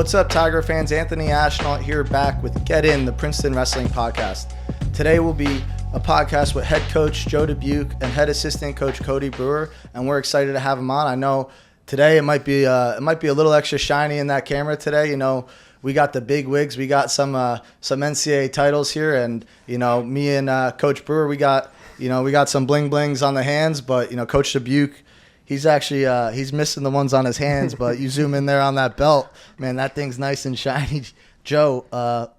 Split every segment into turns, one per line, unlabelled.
What's up, Tiger fans? Anthony Ashnault here, back with Get In, the Princeton Wrestling Podcast. Today will be a podcast with head coach Joe Dubuque and head assistant coach Cody Brewer, and we're excited to have them on. I know today it might be a little extra shiny in that camera today. You know, we got the big wigs, we got some NCAA titles here, and you know, me and Coach Brewer, we got some bling blings on the hands, but you know, Coach Dubuque, he's actually he's missing the ones on his hands, but you zoom in there on that belt, man, that thing's nice and shiny. Joe,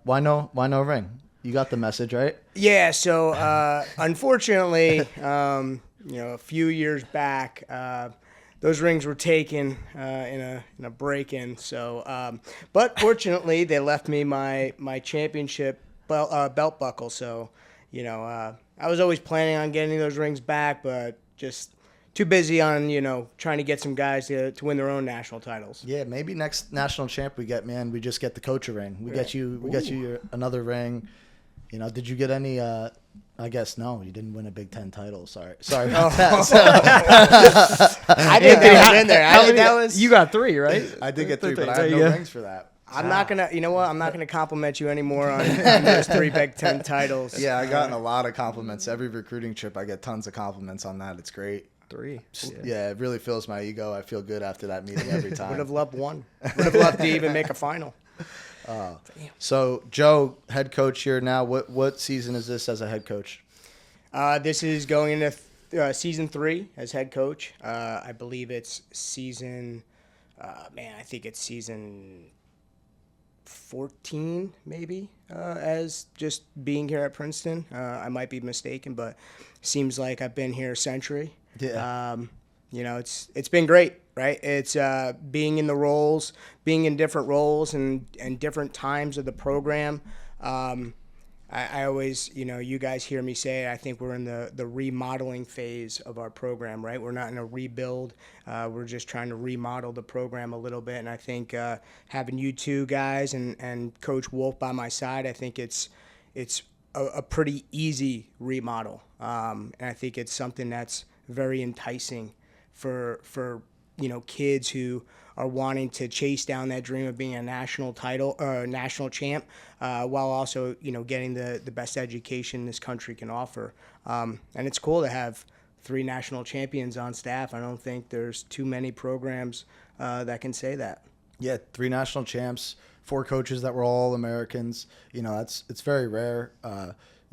why no ring? You got the message, right?
Yeah. So unfortunately, a few years back, those rings were taken in a break-in. So, but fortunately, they left me my championship belt buckle. So, I was always planning on getting those rings back, but just too busy on, trying to get some guys to win their own national titles.
Yeah, maybe next national champ we get, man, we just get the coach a ring. We get you another ring. You know, did you get any? I guess no, you didn't win a Big Ten title. Sorry about that.
I didn't think I was in there.
You got 3, right?
I did get 3, but I have no rings for that.
I'm not gonna. You know what? I'm not gonna compliment you anymore on those 3 Big Ten titles.
Yeah, I gotten a lot of compliments. Every recruiting trip, I get tons of compliments on that. It's great.
3.
Yeah, it really fills my ego. I feel good after that meeting every time.
Would have loved 1. Would have loved to even make a final.
So, Joe, head coach here now. What season is this as a head coach?
This is going into season 3 as head coach. I believe it's season. I think it's season 14, maybe, as just being here at Princeton. I might be mistaken, but seems like I've been here a century.
Yeah.
It's been great, right? It's being in different roles and different times of the program. I always, you guys hear me say, I think we're in the remodeling phase of our program, right? We're not in a rebuild. We're just trying to remodel the program a little bit. And I think having you two guys and Coach Wolf by my side, I think it's a pretty easy remodel. And I think it's something that's very enticing for kids who are wanting to chase down that dream of being a national title or national champ, while also getting the best education this country can offer. And it's cool to have 3 national champions on staff. I don't think there's too many programs that can say that.
Yeah, 3 national champs, 4 coaches that were all Americans. It's very rare.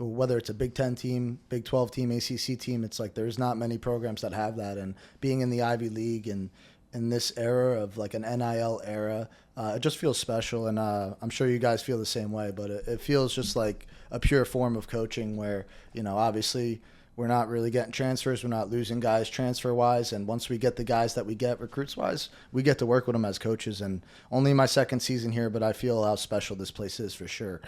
Whether it's a Big Ten team, Big 12 team, ACC team, it's like there's not many programs that have that. And being in the Ivy League and in this era of like an NIL era, it just feels special. And I'm sure you guys feel the same way, but it feels just like a pure form of coaching where, obviously we're not really getting transfers. We're not losing guys transfer-wise. And once we get the guys that we get recruits-wise, we get to work with them as coaches. And only my second season here, but I feel how special this place is for sure.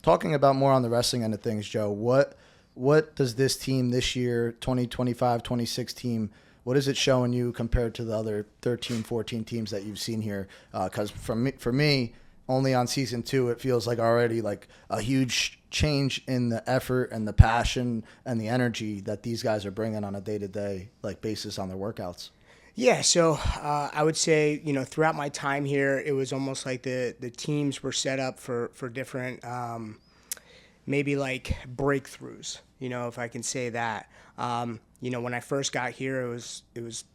Talking about more on the wrestling end of things, Joe, what does this team this year, 2025-26 team, what is it showing you compared to the other 13, 14 teams that you've seen here? Because for me, only on season 2, it feels like already like a huge change in the effort and the passion and the energy that these guys are bringing on a day-to-day basis on their workouts.
Yeah, so I would say, throughout my time here, it was almost like the teams were set up for different, maybe like breakthroughs, if I can say that. When I first got here, it was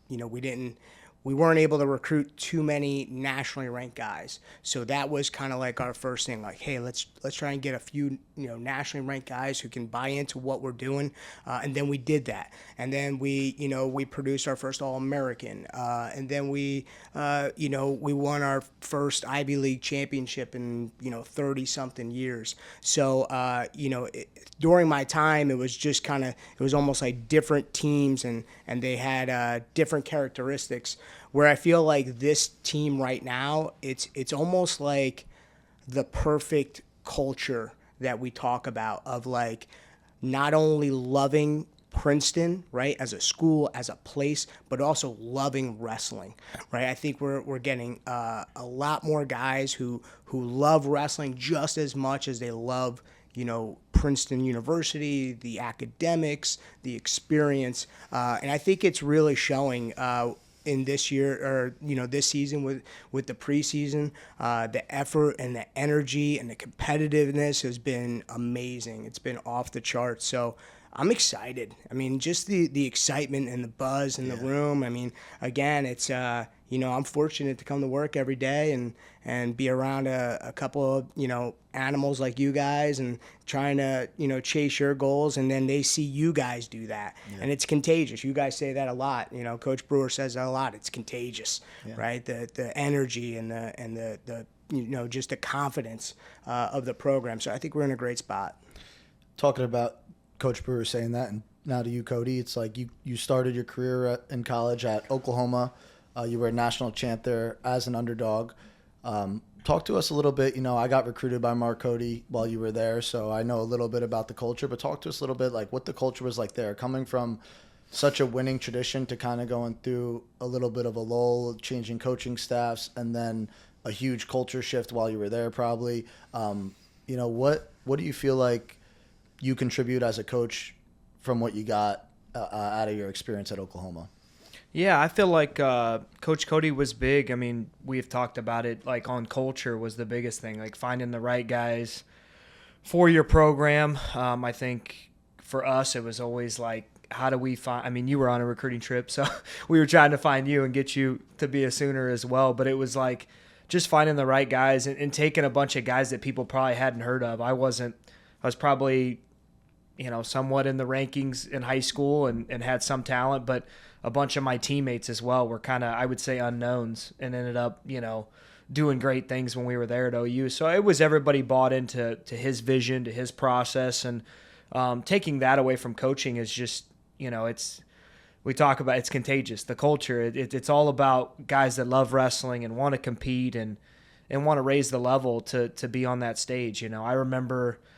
we weren't able to recruit too many nationally ranked guys. So that was kind of like our first thing, like, hey, let's try and get a few, nationally ranked guys who can buy into what we're doing. And then we did that. And then we produced our first All-American. And then we won our first Ivy League championship in, 30-something years. So, during my time, it was just it was almost like different teams and they had different characteristics. Where I feel like this team right now, it's almost like the perfect culture that we talk about of like not only loving Princeton, right, as a school, as a place, but also loving wrestling, right? I think we're getting a lot more guys who love wrestling just as much as they love, Princeton University, the academics, the experience, and I think it's really showing in this year, or this season with the preseason. The effort and the energy and the competitiveness has been amazing. It's been off the charts. So I'm excited. I mean, just the excitement and the buzz in the room. I mean, again, it's I'm fortunate to come to work every day and be around a couple of animals like you guys, and trying to chase your goals, and then they see you guys do that, and it's contagious. You guys say that a lot. Coach Brewer says that a lot. It's contagious, right? The energy and the just the confidence of the program. So I think we're in a great spot.
Talking about Coach Brewer saying that, and now to you, Cody, it's like you started your career in college at Oklahoma. You were a national champ there as an underdog. Talk to us a little bit. I got recruited by Mark Cody while you were there, so I know a little bit about the culture. But talk to us a little bit, like what the culture was like there, coming from such a winning tradition to kind of going through a little bit of a lull, changing coaching staffs, and then a huge culture shift while you were there probably. What do you feel like you contribute as a coach from what you got out of your experience at Oklahoma?
Yeah, I feel like Coach Cody was big. I mean, we've talked about it, like on culture was the biggest thing, like finding the right guys for your program. I think for us, it was always like, how do we find – I mean, you were on a recruiting trip, so we were trying to find you and get you to be a Sooner as well. But it was like just finding the right guys and taking a bunch of guys that people probably hadn't heard of. I was probably – somewhat in the rankings in high school and had some talent, but a bunch of my teammates as well were kind of, I would say, unknowns, and ended up, doing great things when we were there at OU. So it was everybody bought into his vision, to his process, and taking that away from coaching is just, we talk about it's contagious. The culture, it's all about guys that love wrestling and want to compete and want to raise the level to be on that stage. I remember –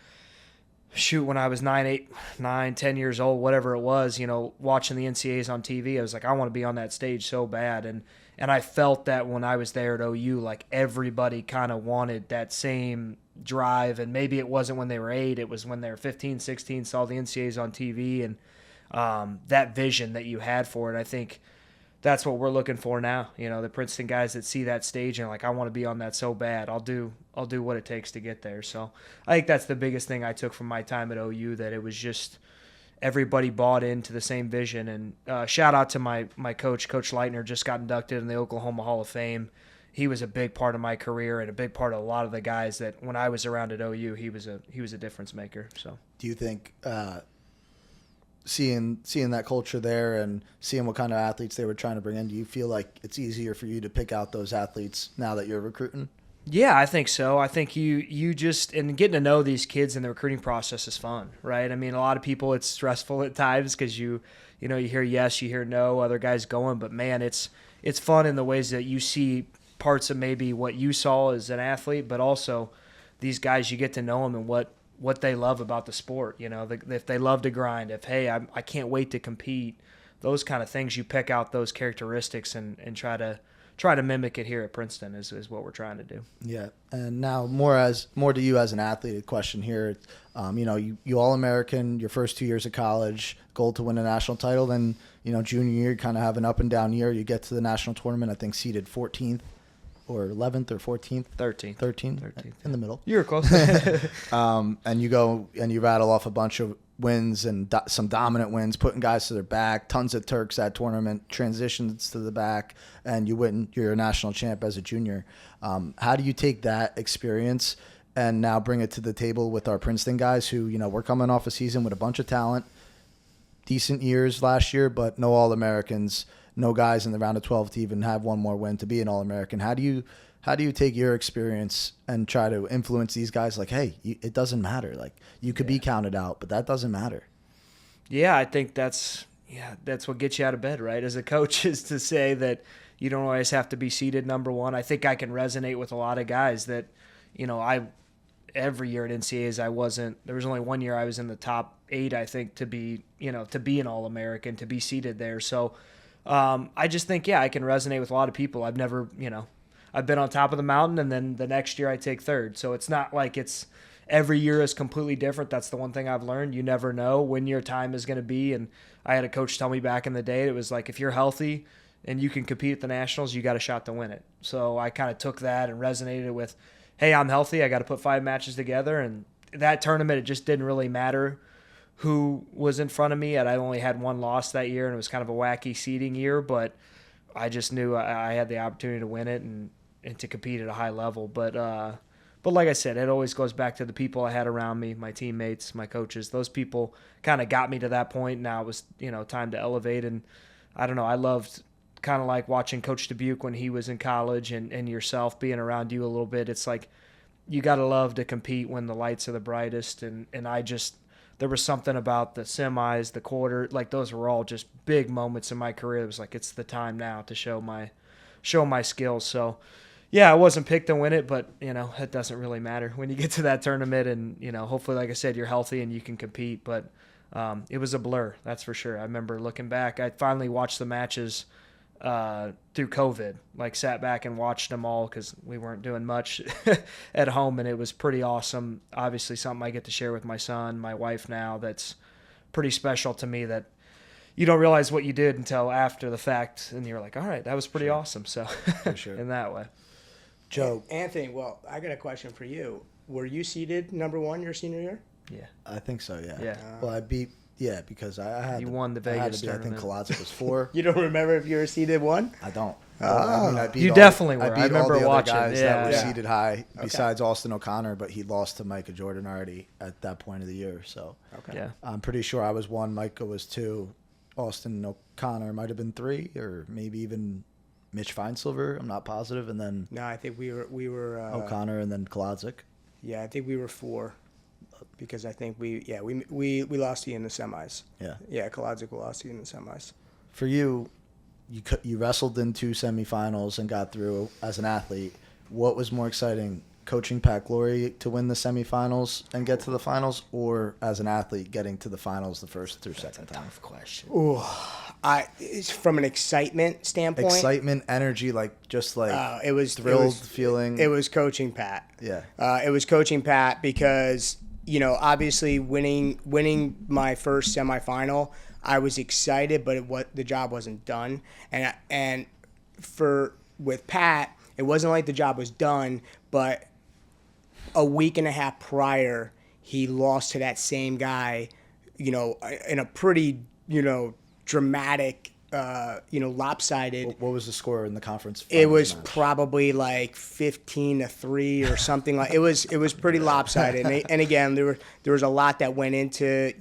when I was 10 years old, whatever it was, watching the NCAAs on TV, I was like, I want to be on that stage so bad. And I felt that when I was there at OU, like everybody kind of wanted that same drive. And maybe it wasn't when they were 8, it was when they were 15, 16, saw the NCAAs on TV, and that vision that you had for it. I think that's what we're looking for now. The Princeton guys that see that stage and like, I want to be on that so bad. I'll do what it takes to get there. So I think that's the biggest thing I took from my time at OU, that it was just everybody bought into the same vision. And shout out to my coach, Coach Leitner, just got inducted in the Oklahoma Hall of Fame. He was a big part of my career and a big part of a lot of the guys that when I was around at OU, he was a difference maker. So
do you think seeing that culture there and seeing what kind of athletes they were trying to bring in, do you feel like it's easier for you to pick out those athletes now that you're recruiting?
Yeah, I think so. I think you just, and getting to know these kids in the recruiting process is fun, right? I mean, a lot of people, it's stressful at times because you hear yes, you hear no, other guys going, but man, it's fun in the ways that you see parts of maybe what you saw as an athlete, but also these guys, you get to know them and what they love about the sport. If they love to grind, if, hey, I can't wait to compete, those kind of things, you pick out those characteristics and try to mimic it here at Princeton is what we're trying to do.
Yeah, and now more to you as an athlete, a question here. You All-American your first 2 years of college, goal to win a national title. Then junior year, kind of have an up and down year. You get to the national tournament, I think seeded 14th or 11th or 14th, 13th in the middle.
You were close.
And you go and you rattle off a bunch of wins and some dominant wins, putting guys to their back, tons of Turks at tournament, transitions to the back, and you win. You're a national champ as a junior. How do you take that experience and now bring it to the table with our Princeton guys who, we're coming off a season with a bunch of talent, decent years last year, but no All-Americans, no guys in the round of 12 to even have one more win to be an All-American. How do you take your experience and try to influence these guys? Like, hey, it doesn't matter. Like, you could be counted out, but that doesn't matter.
Yeah, I think that's what gets you out of bed, right? As a coach, is to say that you don't always have to be seeded number one. I think I can resonate with a lot of guys that, every year at NCAAs there was only 1 year I was in the top 8, I think, to be an All-American, to be seated there. So I just think, I can resonate with a lot of people. I've never, I've been on top of the mountain, and then the next year I take third. So it's not like it's every year is completely different. That's the one thing I've learned. You never know when your time is going to be. And I had a coach tell me back in the day, it was like, if you're healthy, and you can compete at the nationals, you got a shot to win it. So I kind of took that and resonated with, hey, I'm healthy. I got to put 5 matches together. And that tournament, it just didn't really matter who was in front of me. I only had 1 loss that year, and it was kind of a wacky seeding year, but I just knew I had the opportunity to win it and to compete at a high level. But like I said, it always goes back to the people I had around me, my teammates, my coaches. Those people kind of got me to that point. Now it was, time to elevate. And I don't know, I loved kind of like watching Coach Dubuque when he was in college and yourself being around you a little bit. It's like you got to love to compete when the lights are the brightest. And I just – there was something about the semis, the quarter, like those were all just big moments in my career. It was like, it's the time now to show my skills. So, yeah, I wasn't picked to win it, but, it doesn't really matter when you get to that tournament. And, hopefully, like I said, you're healthy and you can compete. But it was a blur, that's for sure. I remember looking back. I finally watched the matches through COVID, like sat back and watched them all because we weren't doing much at home, and it was pretty awesome. Obviously something I get to share with my son, my wife now, that's pretty special to me, that you don't realize what you did until after the fact, and you're like, all right, that was pretty awesome. So
Sure.
in that way.
Joe.
Anthony, well, I got a question for you. Were you seeded number 1 your senior year?
Yeah.
I think so, yeah.
Yeah.
Well, I beat because I had
You
to,
won the
I had
Vegas
to be, I think
tournament.
Kolodzik was 4.
You don't remember if you were seeded 1?
I don't.
Oh.
I beat
You
all,
definitely were.
I
I
beat
remember
all the
watching.
other guys
Yeah.
that were
Yeah.
seated high besides Austin O'Connor, but he lost to Micah Jordan already at that point of the year. So
Okay.
Yeah.
I'm pretty sure I was 1, Micah was 2, Austin O'Connor might have been 3, or maybe even Mitch Feinsilver. I'm not positive. And then
No, I think we were
O'Connor and then Kolodzik.
Yeah, I think we were 4 because I think we lost to you in the semis.
Yeah.
Yeah, Kolodzik lost to you in the semis.
For you, you wrestled in 2 semifinals and got through as an athlete. What was more exciting, coaching Pat Glory to win the semifinals and get to the finals, or as an athlete getting to the finals the first through second time?
Tough question.
Ooh, it's from an excitement standpoint.
Excitement, energy,
It was
thrilled feeling.
It was coaching Pat.
Yeah.
It was coaching Pat because obviously winning my first semifinal, I was excited, but the job wasn't done. And with Pat, it wasn't like the job was done, but a week and a half prior, he lost to that same guy, in a pretty, dramatic, lopsided.
What was the score in the conference?
It was
finals match?
probably like 15-3 or something like. It was pretty lopsided, and again, there was a lot that went into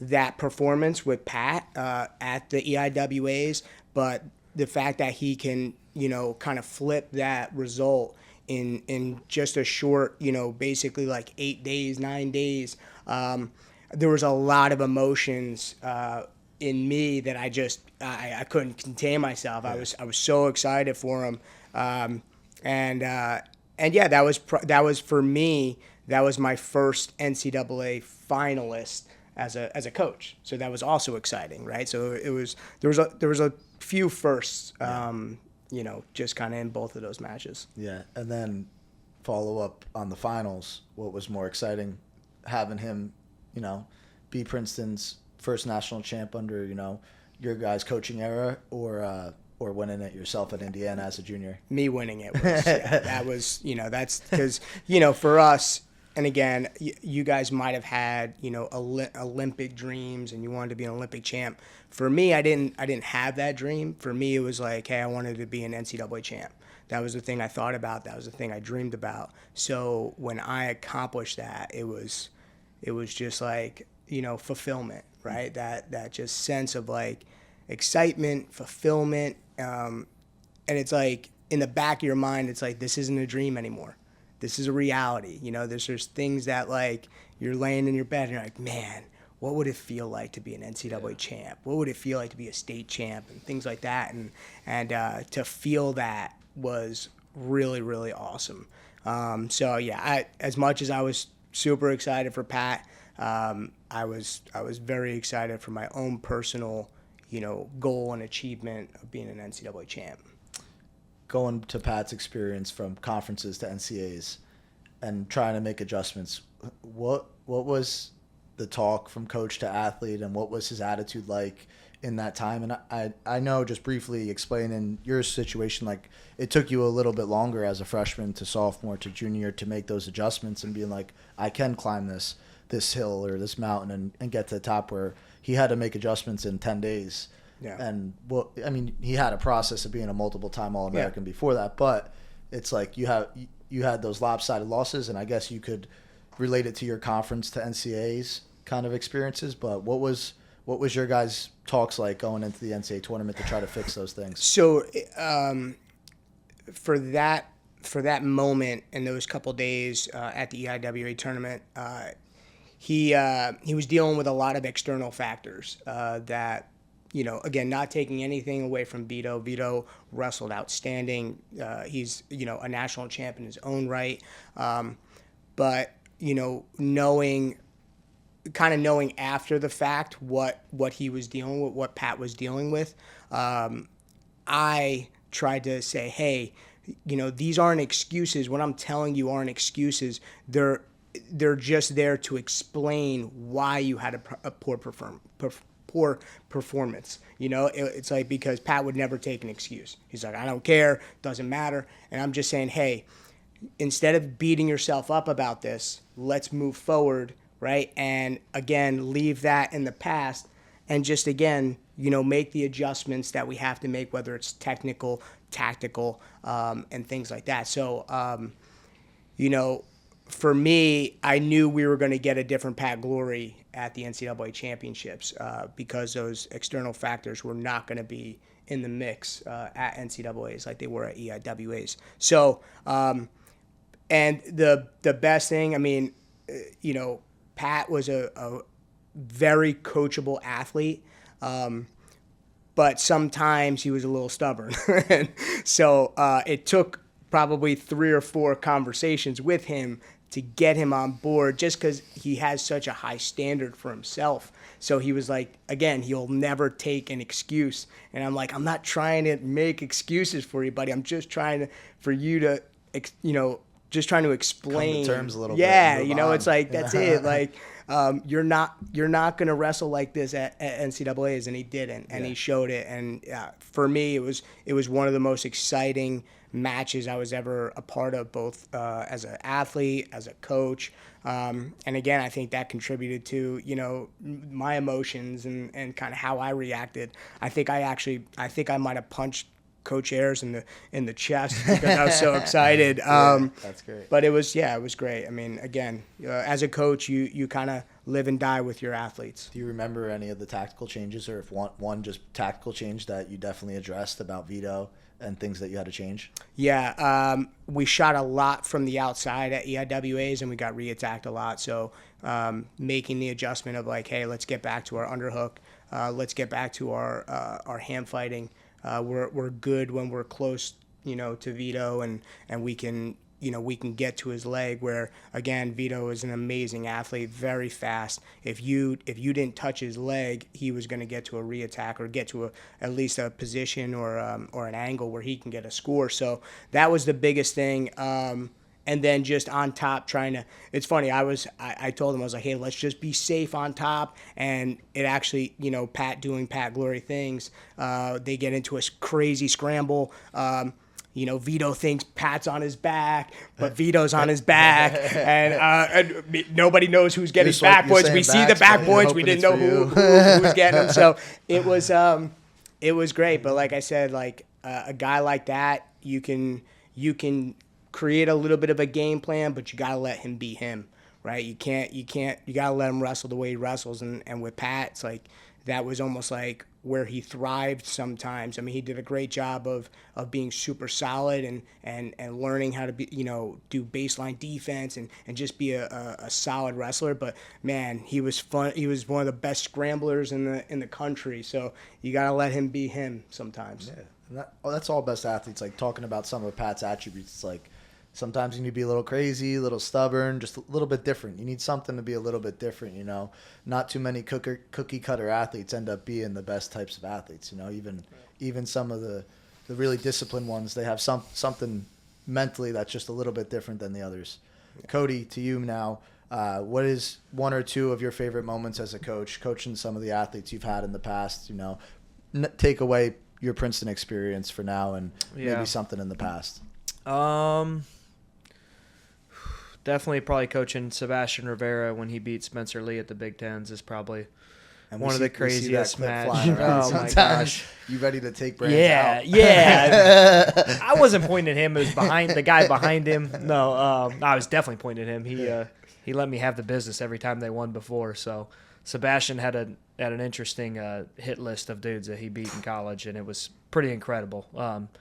that performance with Pat at the EIWAs, but the fact that he can kind of flip that result in just a short basically like 8 days, 9 days. There was a lot of emotions in me that I couldn't contain myself. Yeah. I was so excited for him, and yeah, that was for me. That was my first NCAA finalist as a coach. So that was also exciting, right? So there was a few firsts, just kind of in both of those matches.
Yeah, and then follow up on the finals. What was more exciting, having him, be Princeton's first national champ under, your guys' coaching era, or winning it yourself at Indiana as a junior?
Me winning it was, that was, that's because, for us, and again, you guys might have had, Olympic dreams and you wanted to be an Olympic champ. For me, I didn't have that dream. For me, it was like, hey, I wanted to be an NCAA champ. That was the thing I thought about. That was the thing I dreamed about. So when I accomplished that, it was just like, fulfillment, right? That just sense of like excitement, fulfillment. And it's like in the back of your mind, it's like, this isn't a dream anymore. This is a reality. There's things that like you're laying in your bed and you're like, man, what would it feel like to be an NCAA champ? What would it feel like to be a state champ and things like that? And to feel that was really, really awesome. So yeah, as much as I was super excited for Pat, I was very excited for my own personal, goal and achievement of being an NCAA champ.
Going to Pat's experience from conferences to NCAAs and trying to make adjustments, what was the talk from coach to athlete, and what was his attitude like in that time. And I know, just briefly explaining your situation, like it took you a little bit longer as a freshman to sophomore to junior to make those adjustments and being like, I can climb this hill or this mountain and get to the top, where he had to make adjustments in 10 days.
Yeah.
And well, I mean, he had a process of being a multiple time All-American before that, but it's like you had those lopsided losses, and I guess you could relate it to your conference to NCAA's kind of experiences. But what was your guys' talks like going into the NCAA tournament to try to fix those things?
So for that moment and those couple days at the EIWA tournament, he was dealing with a lot of external factors that, again, not taking anything away from Vito. Vito wrestled outstanding. He's, a national champ in his own right. But, knowing after the fact what he was dealing with, what Pat was dealing with, I tried to say, hey, these aren't excuses. What I'm telling you aren't excuses. They're just there to explain why you had a poor performance. It's like, because Pat would never take an excuse. He's like, I don't care, doesn't matter. And I'm just saying, hey, instead of beating yourself up about this, let's move forward, right? And again, leave that in the past and just, again, make the adjustments that we have to make, whether it's technical, tactical, and things like that. So, for me, I knew we were going to get a different Pat Glory at the NCAA championships because those external factors were not going to be in the mix at NCAAs like they were at EIWAs. So, and the best thing, I mean, Pat was a very coachable athlete, but sometimes he was a little stubborn. So it took probably 3 or 4 conversations with him to get him on board, just because he has such a high standard for himself. So he was like, again, he'll never take an excuse. And I'm like, I'm not trying to make excuses for you, buddy. I'm just trying to just trying to explain.
Come to terms a little
bit.
Yeah,
it's like, that's it. Like, you're not going to wrestle like this at NCAAs, and he didn't, and he showed it. And for me, it was one of the most exciting matches I was ever a part of, both as an athlete, as a coach. And again, I think that contributed to, my emotions and kind of how I reacted. I think I might have punched Coach Ayers in the chest because I was so excited.
That's great.
But it was great. I mean, again, as a coach, you kind of live and die with your athletes.
Do you remember any of the tactical changes, or if one just tactical change that you definitely addressed about Vito and things that you had to change?
Yeah, we shot a lot from the outside at EIWAs, and we got re-attacked a lot. So making the adjustment of like, hey, let's get back to our underhook. Let's get back to our hand fighting. We're good when we're close, to Vito, and we can get to his leg, where again, Vito is an amazing athlete, very fast. If you didn't touch his leg, he was going to get to a re-attack or get to at least a position or an angle where he can get a score. So that was the biggest thing. And then just on top it's funny, I told him, I was like, hey, let's just be safe on top. And it actually, Pat doing Pat Glory things, they get into a crazy scramble. Vito thinks Pat's on his back, but Vito's on his back, and nobody knows who's getting back points. We see the back points. We didn't know who's getting them. So it was great. But like I said, like a guy like that, you can create a little bit of a game plan, but you got to let him be him, right? You got to let him wrestle the way he wrestles. And with Pat, it's like, that was almost like where he thrived sometimes. I mean, he did a great job of being super solid and learning how to be, do baseline defense and just be a solid wrestler. But man, he was fun. He was one of the best scramblers in the country. So you got to let him be him sometimes.
Yeah. That's all best athletes. Like, talking about some of Pat's attributes, it's like, sometimes you need to be a little crazy, a little stubborn, just a little bit different. You need something to be a little bit different, Not too many cookie cutter athletes end up being the best types of athletes, Even some of the really disciplined ones, they have something mentally that's just a little bit different than the others. Yeah. Cody, to you now, What is one or two of your favorite moments as a coach, coaching some of the athletes you've had in the past? You know, take away your Princeton experience for now and maybe something in the past.
Definitely probably coaching Sebastian Rivera when he beat Spencer Lee at the Big Tens is probably one of the craziest matches. Oh my gosh!
You ready to take brands out?
Yeah. I wasn't pointing at him. It was behind the guy behind him. No, I was definitely pointing at him. He let me have the business every time they won before. So Sebastian had an interesting hit list of dudes that he beat in college, and it was pretty incredible.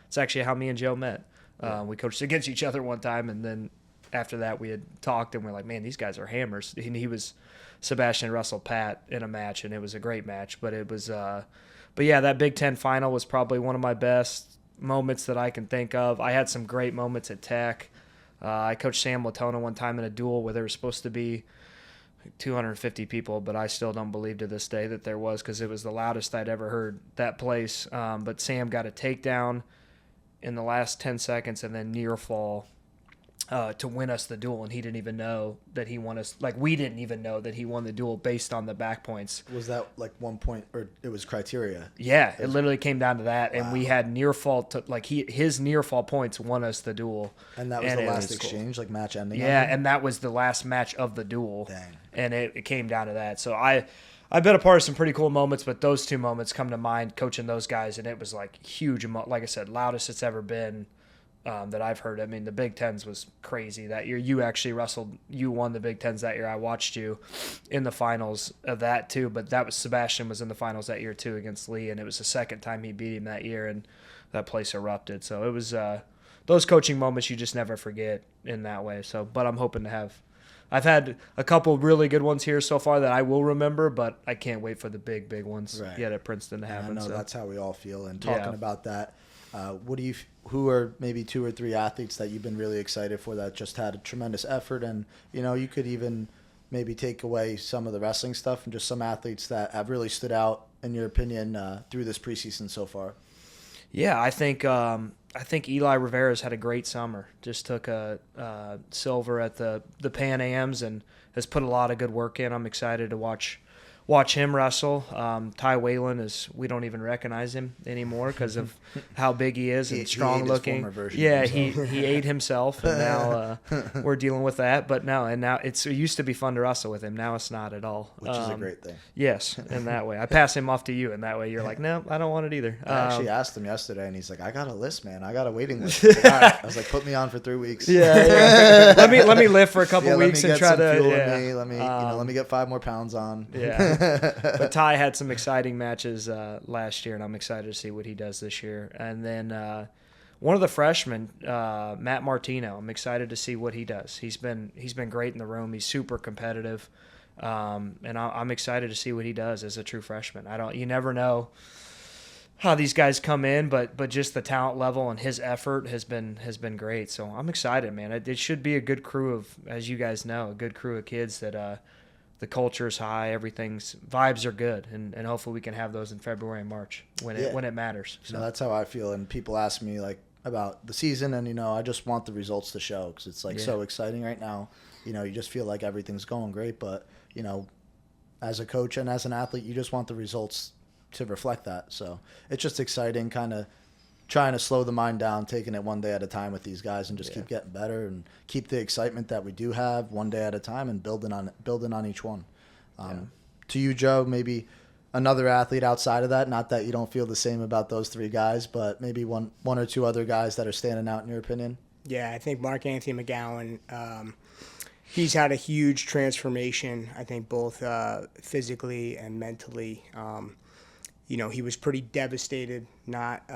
It's actually how me and Joe met. We coached against each other one time, and then after that we had talked, and we're like, man, these guys are hammers. And he was Sebastian wrestled Pat in a match, and it was a great match. But it was, but yeah, that Big Ten final was probably one of my best moments that I can think of. I had some great moments at Tech. I coached Sam Latona one time in a duel where there was supposed to be 250 people, but I still don't believe to this day that there was, because it was the loudest I'd ever heard that place. But Sam got a takedown in the last 10 seconds and then near fall to win us the duel, and he didn't even know that he won us. Like, we didn't even know that he won the duel based on the back points.
Was that like 1 point, or it was criteria?
Yeah, it literally came down to that, and we had near fall. His near fall points won us the duel.
And that was the last exchange, like match ending.
Yeah, and that was the last match of the duel.
Dang.
And it came down to that. So I've been a part of some pretty cool moments, but those two moments come to mind coaching those guys, and it was like huge. Like I said, loudest it's ever been. That I've heard. I mean, the Big Tens was crazy that year. You actually wrestled. You won the Big Tens that year. I watched you in the finals of that too. But that was Sebastian was in the finals that year too against Lee, and it was the second time he beat him that year, and that place erupted. So it was those coaching moments you just never forget in that way. So, but I'm hoping to have. I've had a couple really good ones here so far that I will remember, but I can't wait for the big ones yet at Princeton to happen.
I know that's how we all feel. And talking about that. Who are maybe 2 or 3 athletes that you've been really excited for that just had a tremendous effort, and you could even maybe take away some of the wrestling stuff and just some athletes that have really stood out in your opinion through this preseason so far?
Yeah, I think Eli Rivera's had a great summer. Just took a silver at the Pan Ams and has put a lot of good work in. I'm excited to watch him wrestle. Ty Whalen we don't even recognize him anymore because of how big he is and strong looking. Yeah, he ate himself, and now we're dealing with that. But now it used to be fun to wrestle with him. Now it's not at all.
Which is a great thing.
Yes, in that way. I pass him off to you, and that way you're like, no, I don't want it either.
I actually asked him yesterday, and he's like, I got a list, man. I got a waiting list. Like, all right. I was like, put me on for 3 weeks.
Yeah. let me live for a couple weeks and try to.
Let me get 5 more pounds on.
Yeah. But Ty had some exciting matches last year, and I'm excited to see what he does this year. And then one of the freshmen, Matt Martino, I'm excited to see what he does. He's been great in the room. He's super competitive, and I'm excited to see what he does as a true freshman. You never know how these guys come in, but just the talent level and his effort has been great. So I'm excited, man. It should be a good crew of, as you guys know, a good crew of kids that. The culture is high, vibes are good, and hopefully we can have those in February and March when it matters. So
that's how I feel, and people ask me like about the season, and I just want the results to show because it's so exciting right now. You just feel like everything's going great, but as a coach and as an athlete, you just want the results to reflect that. So it's just exciting, kind of trying to slow the mind down, taking it one day at a time with these guys, and just keep getting better and keep the excitement that we do have one day at a time and building on each one. To you, Joe, maybe another athlete outside of that, not that you don't feel the same about those 3 guys, but maybe one or 2 other guys that are standing out in your opinion?
Yeah, I think Mark Anthony McGowan, he's had a huge transformation, I think both physically and mentally. He was pretty devastated not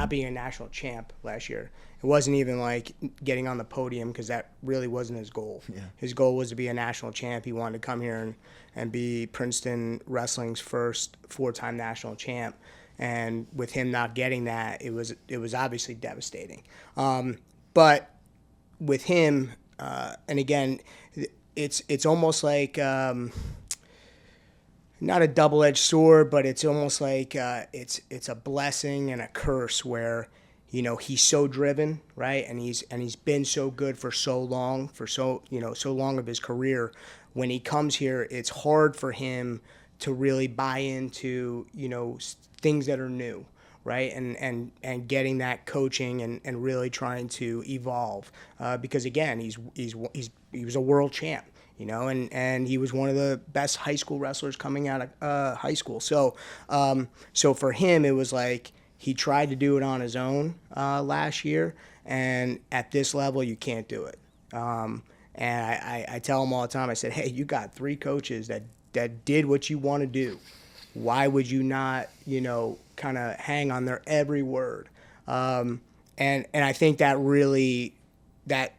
being a national champ last year. It wasn't even like getting on the podium because that really wasn't his goal. Yeah. His goal was to be a national champ. He wanted to come here and be Princeton Wrestling's first 4-time national champ. And with him not getting that, it was obviously devastating. But with him, and again, it's almost like not a double-edged sword, but it's almost like it's a blessing and a curse where he's so driven, right? And he's been so good for so long, for so long of his career. When he comes here, it's hard for him to really buy into, things that are new, right? And getting that coaching and really trying to evolve, because again, he was a world champ, and he was one of the best high school wrestlers coming out of high school. So for him, it was like he tried to do it on his own last year, and at this level, you can't do it. And I tell him all the time, I said, hey, you got 3 coaches that did what you want to do. Why would you not, kind of hang on their every word? And I think that really that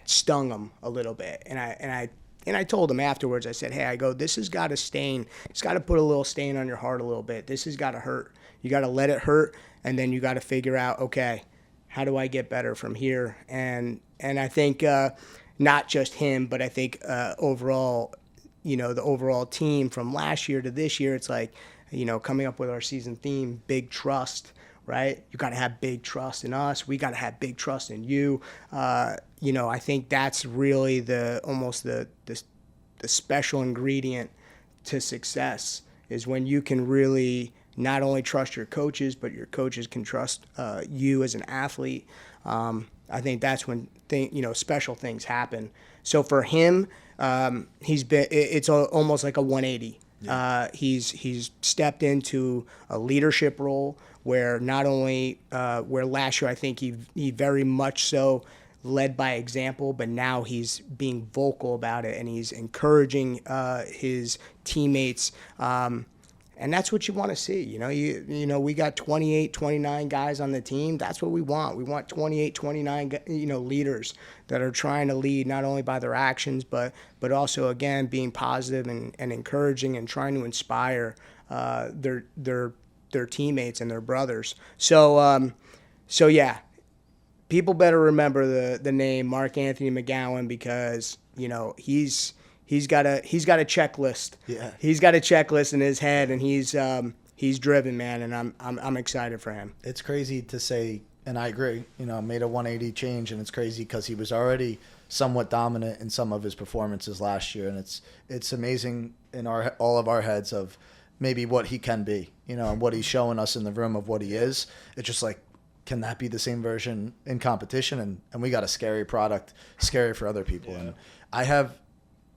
stung him a little bit. And I told him afterwards, I said, hey, this has got to stain. It's got to put a little stain on your heart a little bit. This has got to hurt. You got to let it hurt, and then you got to figure out, okay, how do I get better from here? And I think not just him, but I think overall, the overall team from last year to this year, it's like, coming up with our season theme, big trust, right? You got to have big trust in us. We got to have big trust in you. I think that's really almost the special ingredient to success, is when you can really not only trust your coaches, but your coaches can trust you as an athlete. I think that's when special things happen. So for him, it's almost like a 180. Yeah. He's stepped into a leadership role where not only where last year I think he very much so led by example, but now he's being vocal about it, and he's encouraging his teammates. And that's what you want to see. We got 28, 29 guys on the team. That's what we want. We want 28, 29, leaders that are trying to lead not only by their actions, but also, again, being positive and encouraging and trying to inspire their teammates and their brothers. So yeah, people better remember the name Mark Anthony McGowan, because He's got a checklist. Yeah. He's got a checklist in his head, and he's driven, man, and I'm excited for him.
It's crazy to say, and I agree. Made a 180 change, and it's crazy because he was already somewhat dominant in some of his performances last year, and it's amazing in all of our heads of maybe what he can be, and what he's showing us in the room of what he is. It's just like, can that be the same version in competition? And we got a scary product, scary for other people. Yeah. And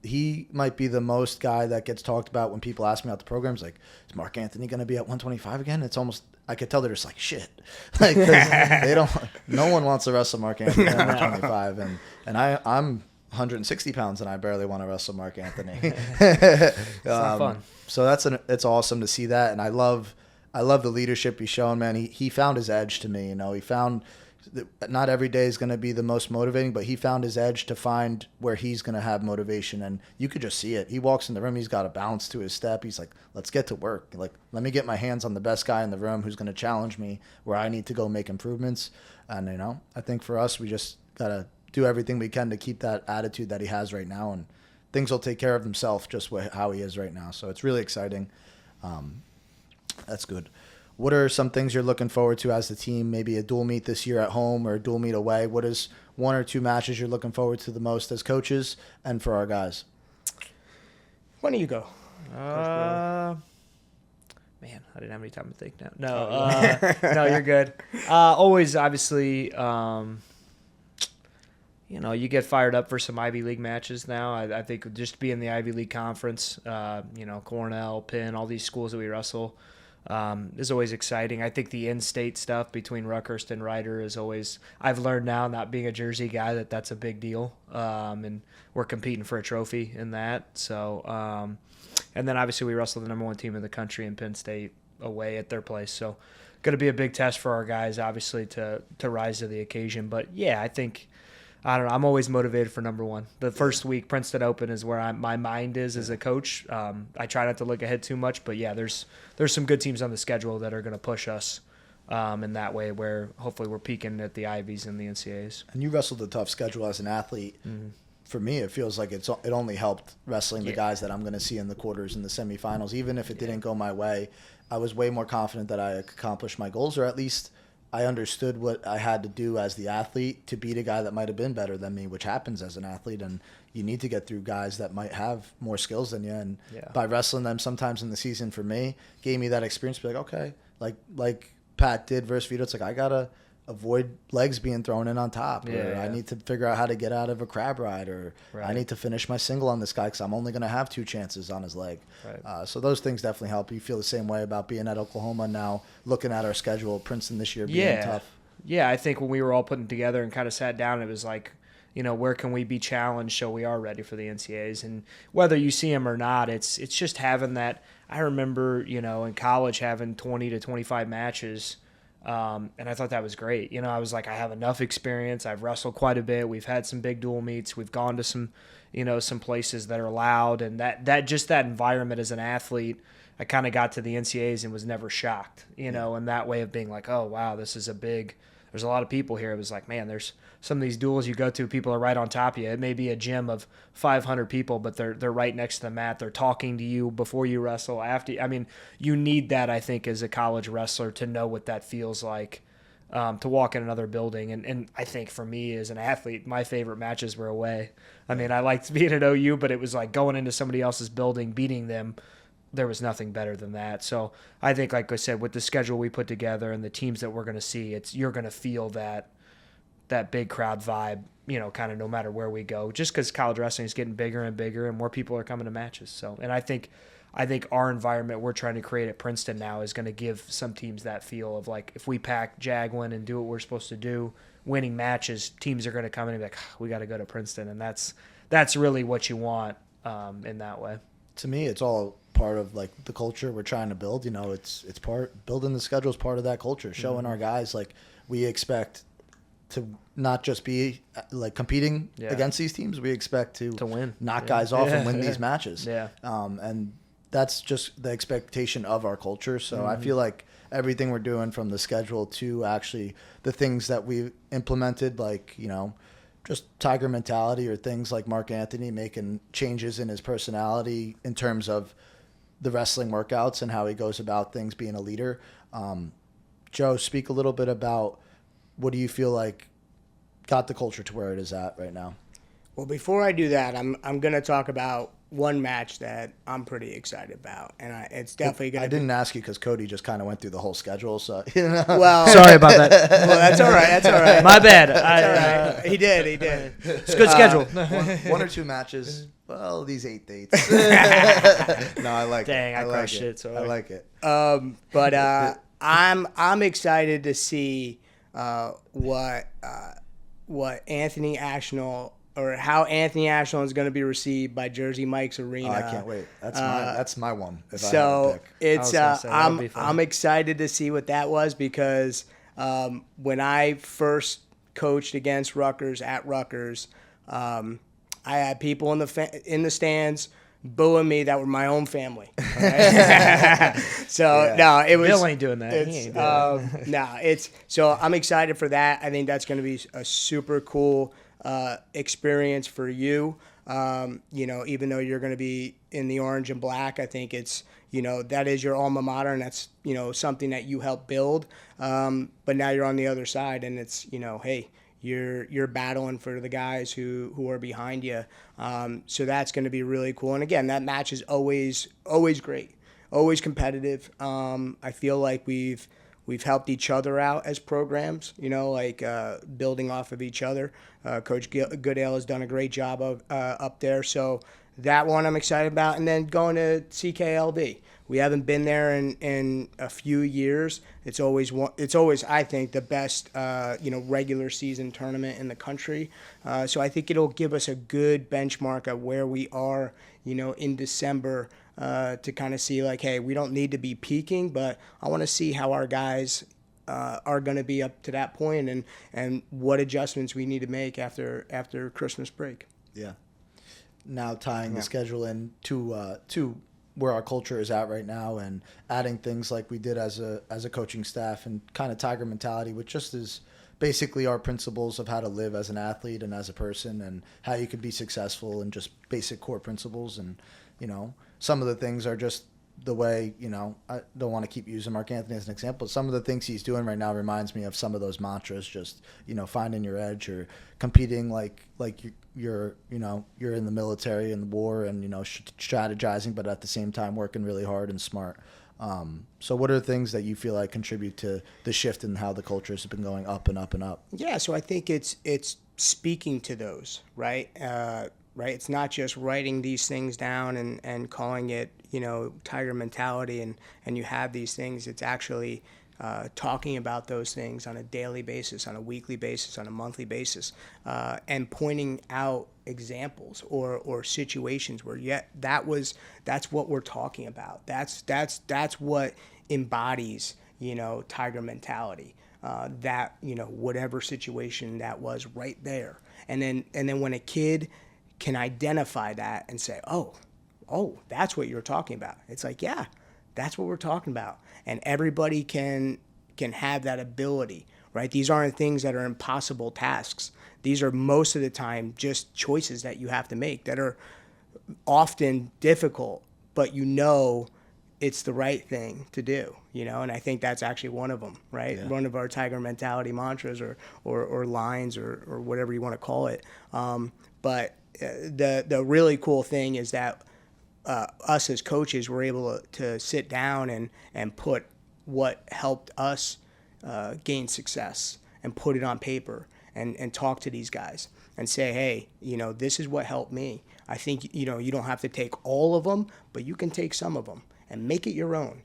he might be the most guy that gets talked about when people ask me about the programs. Like, is Mark Anthony going to be at 125 again? It's almost, I could tell they're just like, shit. Like, no one wants to wrestle Mark Anthony at 125. And I'm 160 pounds and I barely want to wrestle Mark Anthony.
It's not fun.
So it's awesome to see that. And I love the leadership he's shown, man. He found his edge to me. He found, not every day is going to be the most motivating, but he found his edge to find where he's going to have motivation. And you could just see it. He walks in the room, he's got a bounce to his step. He's like, let's get to work. Like, let me get my hands on the best guy in the room who's going to challenge me where I need to go make improvements. And, I think for us, we just got to do everything we can to keep that attitude that he has right now. And things will take care of himself just how he is right now. So it's really exciting. That's good. What are some things you're looking forward to as the team? Maybe a dual meet this year at home or a dual meet away. What is 1 or 2 matches you're looking forward to the most as coaches and for our guys?
Why don't you go?
Man, I didn't have any time to think now. No, no, you're good. Always, obviously, you get fired up for some Ivy League matches now. I think just being in the Ivy League conference, Cornell, Penn, all these schools that we wrestle, is always exciting. I think the in-state stuff between Rutgers and Rider is always, I've learned now, not being a Jersey guy, that's a big deal. And we're competing for a trophy in that. So, and then obviously we wrestle the #1 team in the country in Penn State away at their place. So going to be a big test for our guys, obviously, to rise to the occasion. But yeah, I think, I don't know, I'm always motivated for #1. The first week, Princeton Open is where my mind is as a coach. I try not to look ahead too much, but yeah, there's some good teams on the schedule that are going to push us in that way, where hopefully we're peaking at the Ivies and the NCAAs.
And you wrestled a tough schedule as an athlete. Mm-hmm. For me, it feels like it only helped wrestling the guys that I'm going to see in the quarters and the semifinals. Even if it didn't go my way, I was way more confident that I could accomplish my goals, or at least I understood what I had to do as the athlete to beat a guy that might have been better than me, which happens as an athlete. And you need to get through guys that might have more skills than you. And by wrestling them sometimes in the season for me, gave me that experience to be like, okay, like Pat did versus Vito, it's like I got to avoid legs being thrown in on top, or I need to figure out how to get out of a crab ride, or I need to finish my single on this guy because I'm only going to have 2 chances on his leg. So those things definitely help. You feel the same way about being at Oklahoma now, looking at our schedule, Princeton this year being tough.
Yeah, I think when we were all putting together and kind of sat down, it was like, where can we be challenged so we are ready for the NCAAs? And whether you see them or not, it's just having that. I remember, in college having 20 to 25 matches. And I thought that was great. I was like, I have enough experience. I've wrestled quite a bit. We've had some big dual meets. We've gone to some, some places that are loud. And that just that environment as an athlete, I kind of got to the NCAAs and was never shocked, in that way of being like, oh, wow, this is there's a lot of people here. It was like, man, there's some of these duels you go to, people are right on top of you. It may be a gym of 500 people, but they're right next to the mat. They're talking to you before you wrestle, after. I mean, you need that, I think, as a college wrestler to know what that feels like, to walk in another building. And I think for me as an athlete, my favorite matches were away. I mean, I liked being at OU, but it was like going into somebody else's building, beating them. There was nothing better than that. So I think, like I said, with the schedule we put together and the teams that we're going to see, you're going to feel that big crowd vibe, kind of no matter where we go, just because college wrestling is getting bigger and bigger and more people are coming to matches. So, and I think our environment we're trying to create at Princeton now is going to give some teams that feel of like, if we pack Jagwin and do what we're supposed to do, winning matches, teams are going to come in and be like, we got to go to Princeton. And that's really what you want in that way.
To me, it's all part of like the culture we're trying to build. It's building the schedule is part of that culture, showing our guys like we expect to not just be like competing against these teams. We expect to
win,
knock guys off and win these matches.
Yeah.
And that's just the expectation of our culture. So I feel like everything we're doing, from the schedule to actually the things that we've implemented, like, just Tiger mentality, or things like Mark Anthony making changes in his personality in terms of the wrestling workouts and how he goes about things, being a leader. Joe, speak a little bit about what do you feel like got the culture to where it is at right now?
Well, before I do that, I'm going to talk about one match that I'm pretty excited about, and it's definitely going to.
I didn't ask you because Cody just kind of went through the whole schedule, so
Well,
sorry about that.
Well, that's all right. That's all right.
My bad.
That's all right. He did.
It's a good schedule.
One or two matches. Well, these 8 dates. No, I like it.
Dang, I
like
crushed
it.
it. So
I like it.
But I'm excited to see what Anthony Ashnault, or how Anthony Ashnault is going to be received by Jersey Mike's Arena.
Oh, I can't wait. That's my one. If I
So
had to pick.
it's
be fun.
I'm excited to see what that was, because when I first coached against Rutgers at Rutgers, I had people in the stands booing me that were my own family. Okay? No, it was.
Bill ain't doing that. He ain't doing that.
So I'm excited for that. I think that's going to be a super cool experience for you. Even though you're going to be in the orange and black, I think it's, that is your alma mater, and that's, something that you helped build. But now you're on the other side, and it's, hey, you're battling for the guys who are behind you. So that's going to be really cool. And again, that match is always great, always competitive. I feel like we've helped each other out as programs, building off of each other. Coach Goodale has done a great job of up there. So that one I'm excited about. And then going to CKLV. We haven't been there in a few years. It's always, I think, the best, regular season tournament in the country. So I think it'll give us a good benchmark of where we are, in December, to kind of see like, hey, we don't need to be peaking, but I want to see how our guys are going to be up to that point, and what adjustments we need to make after Christmas break.
Yeah. Now tying the schedule in to where our culture is at right now, and adding things like we did as a coaching staff, and kind of Tiger mentality, which just is basically our principles of how to live as an athlete and as a person, and how you could be successful, and just basic core principles. And some of the things are just the way, I don't want to keep using Mark Anthony as an example. Some of the things he's doing right now reminds me of some of those mantras, just, finding your edge or competing like you're in the military and the war and, strategizing, but at the same time working really hard and smart. So what are things that you feel like contribute to the shift in how the culture has been going up and up and up?
Yeah, so I think it's speaking to those, right? Right? It's not just writing these things down and calling it, Tiger mentality and you have these things. It's actually talking about those things on a daily basis, on a weekly basis, on a monthly basis, and pointing out examples or situations where that's what we're talking about. That's what embodies, Tiger mentality. Whatever situation that was right there. And then when a kid can identify that and say, oh, that's what you're talking about. It's like, yeah, that's what we're talking about. And everybody can have that ability, right? These aren't things that are impossible tasks. These are most of the time just choices that you have to make that are often difficult, but it's the right thing to do, and I think that's actually one of them, right? Yeah. One of our Tiger mentality mantras or lines or whatever you want to call it. But the really cool thing is that us as coaches were able to sit down and put what helped us gain success and put it on paper and talk to these guys and say, hey, this is what helped me. I think, you don't have to take all of them, but you can take some of them and make it your own.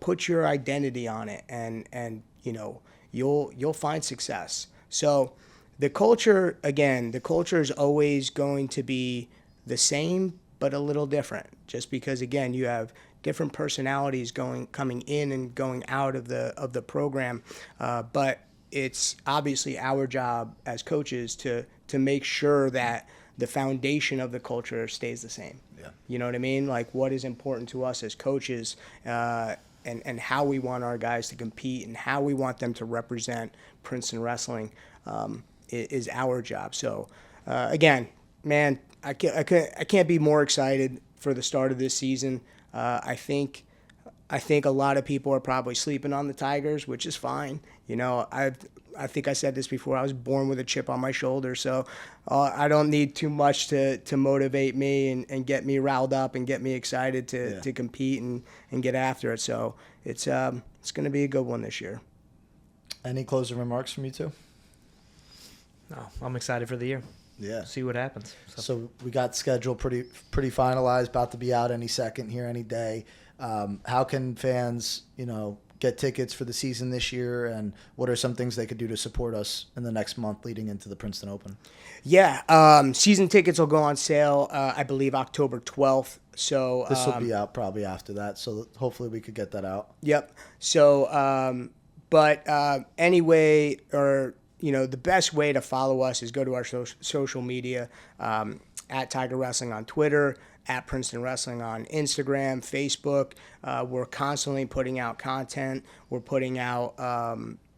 Put your identity on it and you'll find success. So the culture is always going to be the same, but a little different, just because, again, you have different personalities coming in and going out of the program. But it's obviously our job as coaches to make sure that the foundation of the culture stays the same. Yeah. You know what I mean? Like, what is important to us as coaches, and how we want our guys to compete and how we want them to represent Princeton wrestling is our job. So, again, man, I can't be more excited for the start of this season. I think a lot of people are probably sleeping on the Tigers, which is fine. I think I said this before. I was born with a chip on my shoulder, so I don't need too much to motivate me and get me riled up and get me excited to compete and get after it. So it's going to be a good one this year.
Any closing remarks from you two?
No, I'm excited for the year.
Yeah.
See what happens.
So we got schedule pretty finalized, about to be out any second here, any day. How can fans, get tickets for the season this year, and what are some things they could do to support us in the next month leading into the Princeton Open?
Yeah, season tickets will go on sale, I believe, October 12th. So
this will be out probably after that, so hopefully we could get that out.
Yep. So, anyway, or the best way to follow us is go to our social media, at Tiger Wrestling on Twitter, at Princeton Wrestling on Instagram, Facebook. We're constantly putting out content. We're putting out,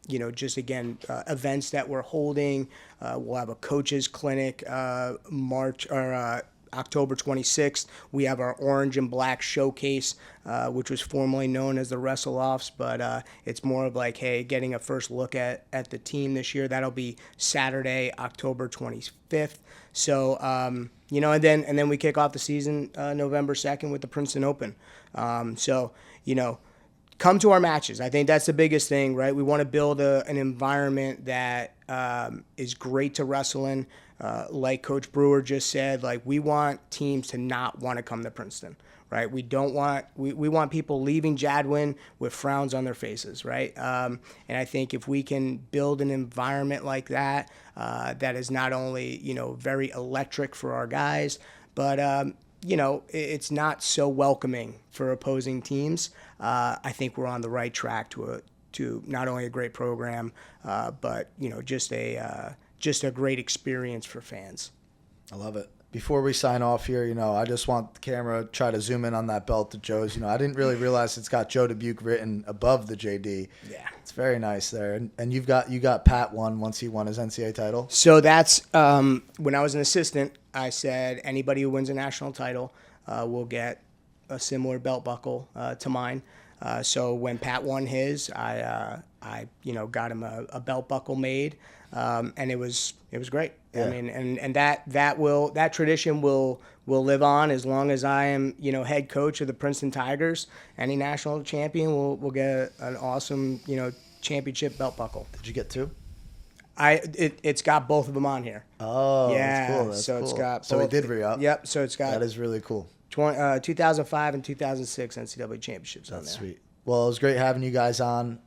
events that we're holding. We'll have a coaches clinic October 26th. We have our orange and black showcase, which was formerly known as the Wrestle-Offs, but it's more of like, hey, getting a first look at the team this year. That'll be Saturday, October 25th. So, and then we kick off the season November 2nd with the Princeton Open. Come to our matches. I think that's the biggest thing, right? We want to build an environment that is great to wrestle in. Like Coach Brewer just said, like, we want teams to not want to come to Princeton, right? We want people leaving Jadwin with frowns on their faces, right? And I think if we can build an environment like that, that is not only, very electric for our guys, but it's not so welcoming for opposing teams. I think we're on the right track to not only a great program, but just a great experience for fans.
I love it. Before we sign off here, I just want the camera to try to zoom in on that belt of Joe's. I didn't really realize it's got Joe Dubuque written above the JD.
Yeah,
it's very nice there. And you got Pat once he won his NCAA title.
So that's when I was an assistant. I said anybody who wins a national title will get a similar belt buckle to mine. So when Pat won his, I got him a belt buckle made, and it was great.
Yeah.
I mean, and that tradition will live on as long as I am, head coach of the Princeton Tigers. Any national champion will get an awesome, championship belt buckle.
Did you get 2?
It's got both of them on here.
Oh,
Yeah,
that's cool. That's
so
cool.
it's got
So he
both.
did re-up.
Yep. So it's got
That is really cool.
2005 and 2006 NCAA championships on there.
That's sweet. Well, it was great having you guys on.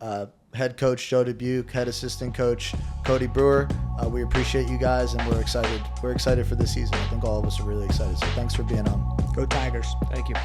Head coach Joe Dubuque, head assistant coach Cody Brewer. We appreciate you guys, and we're excited. We're excited for this season. I think all of us are really excited. So thanks for being on.
Go Tigers.
Thank you.